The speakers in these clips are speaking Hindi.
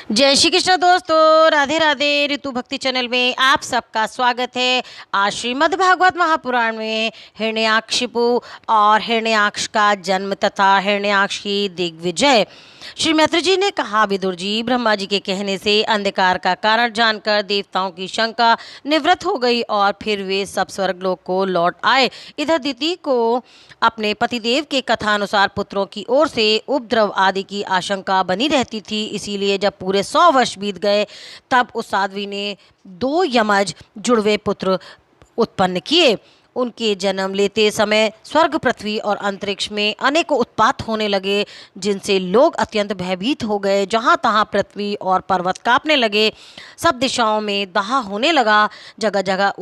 जय श्री कृष्ण दोस्तों, राधे राधे। ऋतु भक्ति चैनल में आप सबका स्वागत है। आज श्रीमद् भागवत महापुराण में हिरण्याकशिपु और हिरण्याक्ष का जन्म तथा हिरण्याक्ष की दिग्विजय। श्री मैत्री जी ने कहा, विदुर जी, ब्रह्मा जी के कहने से अंधकार का कारण जानकर देवताओं की शंका निवृत्त हो गई और फिर वे सब स्वर्गलोक को लौट आए। इधर दिति को अपने पतिदेव के कथानुसार पुत्रों की ओर से उपद्रव आदि की आशंका बनी रहती थी। इसीलिए जब पूरे 100 वर्ष बीत गए तब उस साध्वी ने 2 यमज जुड़वे पुत्र उत्पन्न किए। उनके जन्म लेते समय स्वर्ग, पृथ्वी और अंतरिक्ष में अनेकों उत्पात होने लगे, जिनसे लोग अत्यंत भयभीत हो गए। जहाँ तहाँ पृथ्वी और पर्वत कांपने लगे, सब दिशाओं में दाह होने लगा, जगह जगह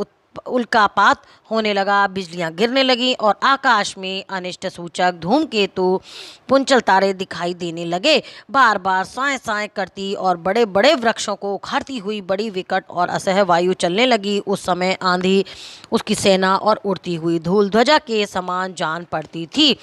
उल्कापात होने लगा, बिजलियां गिरने लगी और आकाश में अनिष्ट सूचक धूमकेतु, पुंचल तारे दिखाई देने लगे। बार बार साए साए करती और बड़े बड़े वृक्षों को उखाड़ती हुई बड़ी विकट और असह्य वायु चलने लगी। उस समय आंधी, उसकी सेना और उड़ती हुई धूल ध्वजा के समान जान पड़ती थी।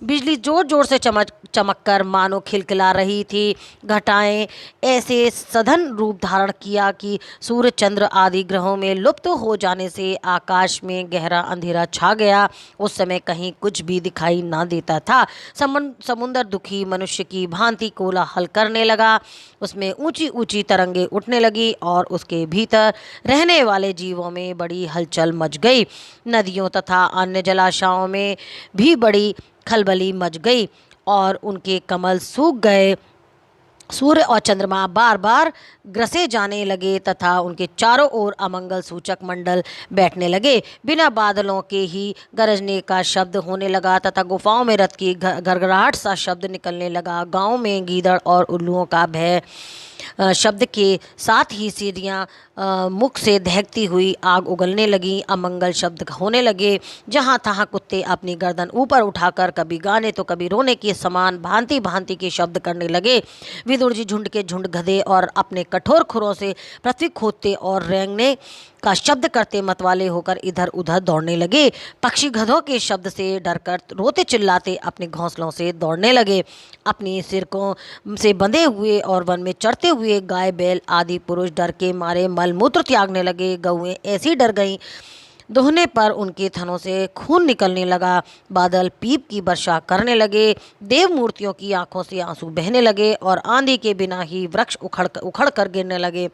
बिजली जोर जोर से चमक कर मानो खिलखिला रही थी। घटाएं ऐसे सघन रूप धारण किया कि सूर्य, चंद्र आदि ग्रहों में लुप्त हो जाने से आकाश में गहरा अंधेरा छा गया। उस समय कहीं कुछ भी दिखाई ना देता था। समुद्र दुखी मनुष्य की भांति कोलाहल करने लगा। उसमें ऊंची ऊंची तरंगे उठने लगी और उसके भीतर रहने वाले जीवों में बड़ी हलचल मच गई। नदियों तथा अन्य जलाशयों में भी बड़ी खलबली मच गई और उनके कमल सूख गए। सूर्य और चंद्रमा बार बार ग्रसे जाने लगे तथा उनके चारों ओर अमंगल सूचक मंडल बैठने लगे। बिना बादलों के ही गरजने का शब्द होने लगा तथा गुफाओं में रथ की घरघराहट सा शब्द निकलने लगा। गांव में गीदड़ और उल्लुओं का भय शब्द के साथ ही सीढ़ियाँ मुख से दहकती हुई आग उगलने लगी। अमंगल शब्द होने लगे। जहाँ तहाँ कुत्ते अपनी गर्दन ऊपर उठाकर कभी गाने तो कभी रोने के समान भांति भांति के शब्द करने लगे। विदुर जी झुंड के झुंड गधे और अपने कठोर खुरों से पृथ्वी खोदते और रेंगने का शब्द करते मतवाले होकर इधर उधर दौड़ने लगे। पक्षी गधों के शब्द से डरकर रोते चिल्लाते अपने घोंसलों से दौड़ने लगे। अपनी सिरकों से बंधे हुए और वन में चढ़ते हुए गाय, बैल आदि पुरुष डर के मारे मल मूत्र त्यागने लगे। गौएं ऐसी डर गईं, दोहने पर उनके थनों से खून निकलने लगा। बादल पीप की वर्षा करने लगे। देव मूर्तियों की आंखों से आंसू बहने लगे और आंधी के बिना ही वृक्ष उखड़ कर गिरने लगे।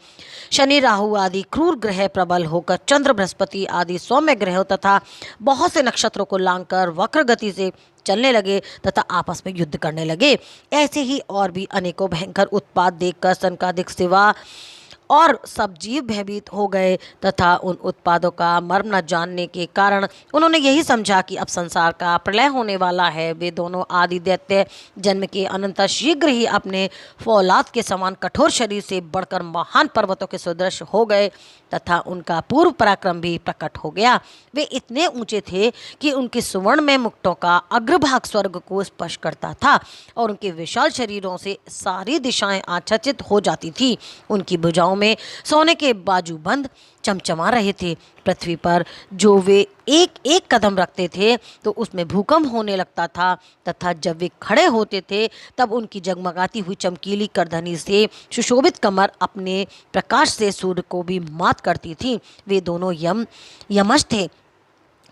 शनि, राहु आदि क्रूर ग्रह प्रबल होकर चंद्र, बृहस्पति आदि सौम्य ग्रहों तथा बहुत से नक्षत्रों को लांघकर वक्र गति से चलने लगे तथा आपस में युद्ध करने लगे। ऐसे ही और भी अनेकों भयंकर उत्पात देखकर सनकादिक सिवा और सब जीव भयभीत हो गए तथा उन उत्पादों का मर्म न जानने के कारण उन्होंने यही समझा कि अब संसार का प्रलय होने वाला है। वे दोनों आदि दैत्य जन्म के अनंतर शीघ्र ही अपने फौलाद के समान कठोर शरीर से बढ़कर महान पर्वतों के सदृश हो गए तथा उनका पूर्व पराक्रम भी प्रकट हो गया। वे इतने ऊंचे थे कि उनके सुवर्ण में मुकुटों का अग्रभाग स्वर्ग को स्पर्श करता था और उनके विशाल शरीरों से सारी दिशाएं आच्छादित हो जाती थी। उनकी भुजाओं में सोने के बाजूबंद चमचमा रहे थे। पृथ्वी पर जो वे एक एक कदम रखते थे तो उसमें भूकंप होने लगता था तथा जब वे खड़े होते थे तब उनकी जगमगाती हुई चमकीली करधनी से सुशोभित कमर अपने प्रकाश से सूर्य को भी मात करती थी। वे दोनों यमज थे।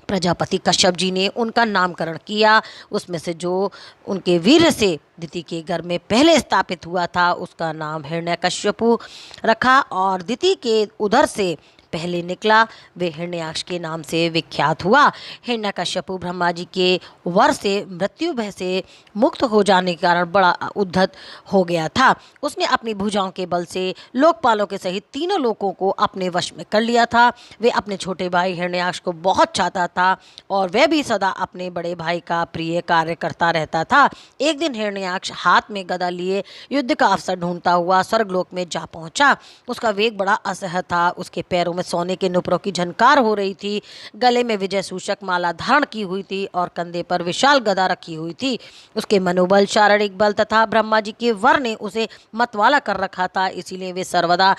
प्रजापति कश्यप जी ने उनका नामकरण किया। उसमें से जो उनके वीर से दिति के घर में पहले स्थापित हुआ था उसका नाम हिरण्यकश्यपु रखा और दिति के उधर से पहले निकला वे हिरण्याक्ष के नाम से विख्यात हुआ। हिरण्यकश्यपु ब्रह्मा जी के वर से मृत्यु भय से मुक्त हो जाने के कारण बड़ा उद्धत हो गया था। उसने अपनी भुजाओं के बल से लोकपालों के सहित तीनों लोकों को अपने वश में कर लिया था। वे अपने छोटे भाई हिरण्याक्ष को बहुत चाहता था और वह भी सदा अपने बड़े भाई का प्रिय कार्य करता रहता था। एक दिन हिरण्याक्ष हाथ में गदा लिए युद्ध का अवसर ढूंढता हुआ स्वर्गलोक में जा पहुंचा। उसका वेग बड़ा असह्य था। उसके पैरों में सोने के नुपुरों की झनकार हो रही थी। गले में विजय सूचक माला धारण की हुई थी और कंधे पर विशाल गदा रखी हुई थी। उसके मनोबल, शारीरिक बल तथा ब्रह्मा जी के वर ने उसे मतवाला कर रखा था। इसीलिए वे सर्वदा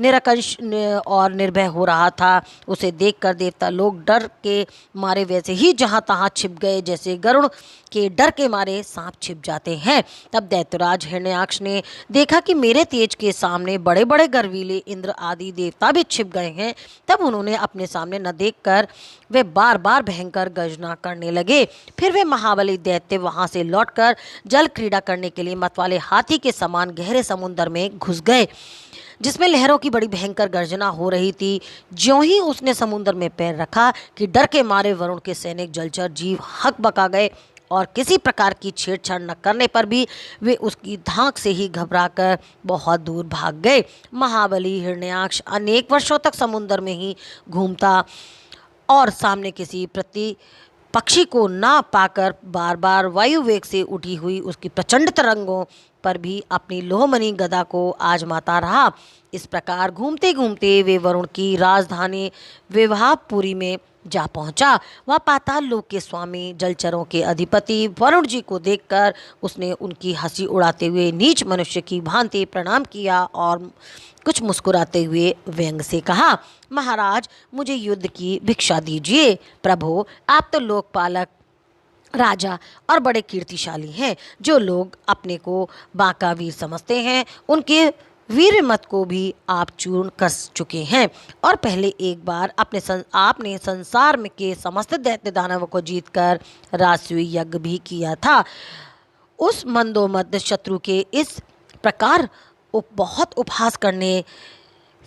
और निर्भय हो रहा था। उसे देखकर देवता लोग डर के मारे वैसे ही जहाँ तहाँ छिप गए, जैसे गरुड़ के डर के मारे सांप छिप जाते हैं। तब दैत्यराज हिरण्याक्ष ने देखा कि मेरे तेज के सामने बड़े बड़े गर्वीले इंद्र आदि देवता भी छिप गए हैं। तब उन्होंने अपने सामने न देखकर वे बार बार भयंकर गर्जना करने लगे। फिर वे महाबली दैत्य वहां से लौटकर जल क्रीड़ा करने के लिए मतवाले हाथी के समान गहरे समुद्र में घुस गए, जिसमें लहरों की बड़ी भयंकर गर्जना हो रही थी। ज्यों ही उसने समुद्र में पैर रखा कि डर के मारे वरुण के सैनिक जलचर जीव हकबका गए और किसी प्रकार की छेड़छाड़ न करने पर भी वे उसकी धाक से ही घबराकर बहुत दूर भाग गए। महाबली हिरण्याक्ष अनेक वर्षों तक समुद्र में ही घूमता और सामने किसी पक्षी को ना पाकर बार बार वायु वेग से उठी हुई उसकी प्रचंड तरंगों पर भी अपनी लोहमणि गदा को आजमाता रहा। इस प्रकार घूमते घूमते वे वरुण की राजधानी विवाहपुरी में जा पहुंचा। वह पाताल लोक के स्वामी जलचरों के अधिपति वरुण जी को देखकर उसने उनकी हंसी उड़ाते हुए नीच मनुष्य की भांति प्रणाम किया और कुछ मुस्कुराते हुए व्यंग से कहा, महाराज मुझे युद्ध की भिक्षा दीजिए। प्रभु आप तो लोकपालक राजा और बड़े कीर्तिशाली हैं। जो लोग अपने को बांका वीर समझते हैं उनके वीर मत को भी आप चूर्ण कर चुके हैं और पहले एक बार आपने संसार में के समस्त दैत्य दानवों को जीतकर राजसूय यज्ञ भी किया था। उस मंदोमद शत्रु के इस प्रकार बहुत उपहास करने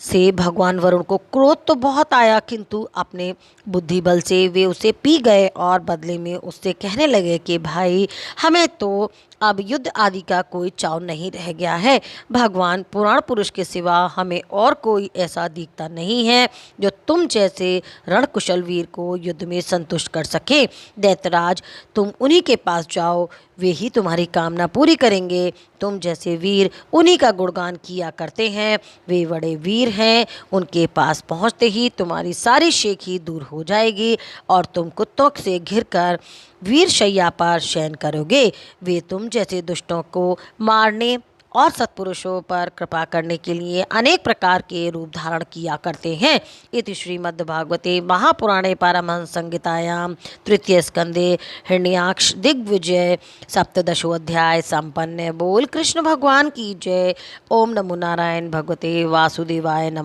से भगवान वरुण को क्रोध तो बहुत आया, किंतु अपने बुद्धि बल से वे उसे पी गए और बदले में उससे कहने लगे कि भाई हमें तो अब युद्ध आदि का कोई चाव नहीं रह गया है। भगवान पुराण पुरुष के सिवा हमें और कोई ऐसा दिखता नहीं है जो तुम जैसे रणकुशल वीर को युद्ध में संतुष्ट कर सके। दैत्यराज तुम उन्हीं के पास जाओ, वे ही तुम्हारी कामना पूरी करेंगे। तुम जैसे वीर उन्हीं का गुणगान किया करते हैं, वे बड़े वीर हैं। उनके पास पहुंचते ही तुम्हारी सारी शेखी दूर हो जाएगी और तुम कुत्तों से घिरकर वीर शैया पर शयन करोगे। वे तुम जैसे दुष्टों को मारने और सत्पुरुषों पर कृपा करने के लिए अनेक प्रकार के रूप धारण किया करते हैं। इति श्रीमद्भागवते महापुराणे पारमहंस संहितायां तृतीय स्कंदे हिरण्याक्ष दिग्विजय सप्तदशोऽध्याय संपन्न। बोल कृष्ण भगवान की जय। ओम नमो नारायण भगवते वासुदेवाय नमः।